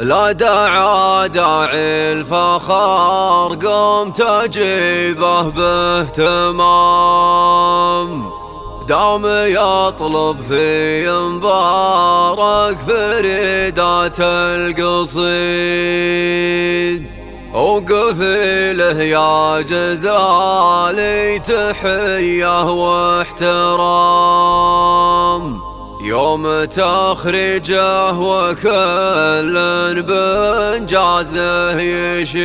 لا داعى داعي الفخر قم تجيبه باهتمام، دام يطلب في مبارك فريدة القصيد، وقفي له يا جزالي تحية واحترام، يوم تخرجه وكل بإنجازه يشيد.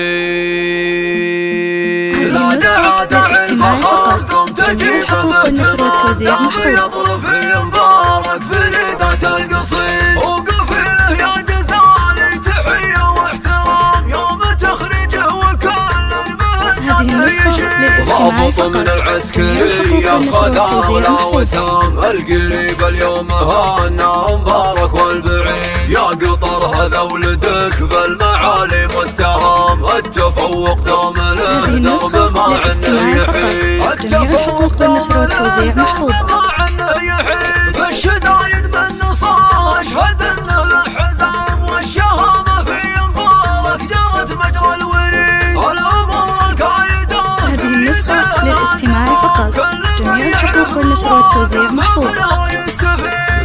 لا داعى داعي الفخر قم تجيبه باهتمام، دام يطلب في مبارك فريدة القصيد، وقفي له يا جزالي تحية واحترام، يوم تخرجه وكل بإنجازه يشيد. ضابط من العسكرية خذ أغلى وسام، القريب اليوم هانا مبارك والبعيد، يا قطر هذا ولدك بالمعالي مستهام، التفوق دوم له درب ما عنه يحيد، التفوق دوم له درب ما عنه يحيد، في الشدايد من نصار اشهد انه الحزام، والشهامة في مبارك جرت مجرى الوريد، الامور القايدة هذه النسخة للاستماع فقط، جميع الحقوق والنشر والتوزيع محفوظة.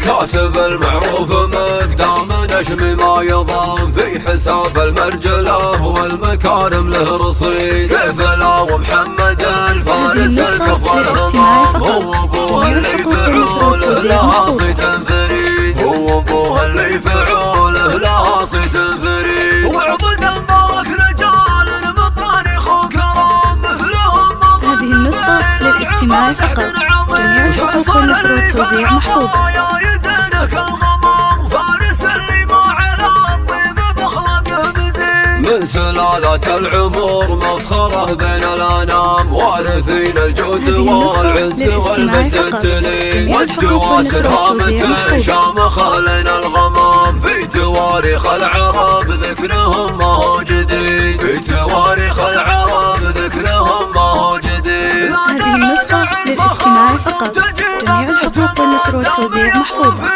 كاسب المعروف مقدام نجم ما يضام، في حساب المرجله والمكارم له رصيد، كيف لا ومحمد الفارس الكفر همام، هو ابوه اللي فعوله لها صيت فريد، هو ابوه اللي فعوله لها صيت فريد، وعبد مبارك رجال مطاريخ وكرام مثلهم. هذه النسخة للاستماع فقط، جميع الحقوق والنشر والتوزيع محفوظة. من سلالة العمر مفخره بين الأنام، وارثين الجود والعز والمجد التلين، والدواسر هامة شامخة لنا الغمام، في تواريخ العرب ذكرهم ما هو جديد، في تواريخ العرب ذكرهم ما هو جديد. هذه النسخة للاستماع فقط، جميع الحقوق والنشر والتوزيع محفوظة.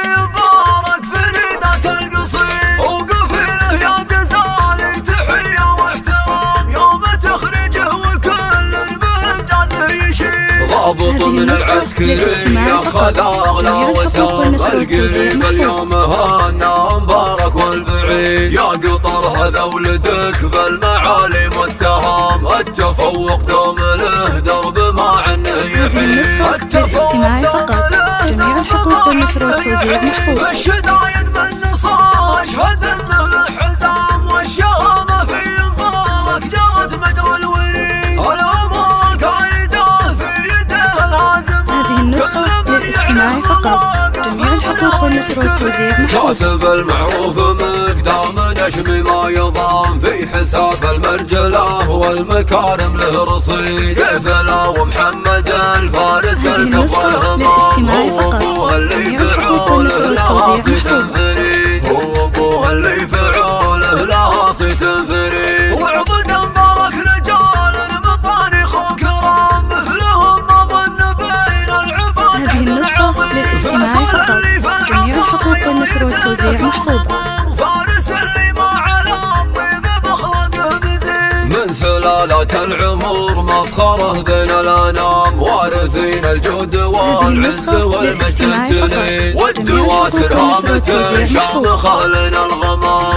ضابط من العسكرية خذ أغلى وسام، القريب اليوم هانا مبارك والبعيد، يا قطر هذا ولدك بالمعالي مستهام، التفوق دوم له درب ما عنه يحيد، للاستماع فقط، جميع الحقوق والنشر والتوزيع محفوظة. في الشدايد من نصار اشهد انه الحزام، والشهامة في مبارك جرت مجرى الوريد، الامور القايدة في يده الهازم. هذه النسخة للاستماع فقط، جميع الحقوق والنشر والتوزيع محفوظة. كاسب المعروف مقدام نجم ما يضام، في حساب المرجله والمكارم له رصيد، كيف لا ومحمد الفارس الكفر همام، هو ابوه اللي فعوله لها صيت فريد، هو ابوه اللي فعوله لها صيت فريد، وعبد مبارك رجال مطاريخ وكرام مثلهم ما ظن بين العباد. هذه النسخة للاستماع فقط، جميع الحقوق والنشر والتوزيع محفوظة. من سلالة العمر مفخره بين الأنام، وارثين الجود والعز والمجد التلين، والدواسر هامة شامخة لنا الغمام.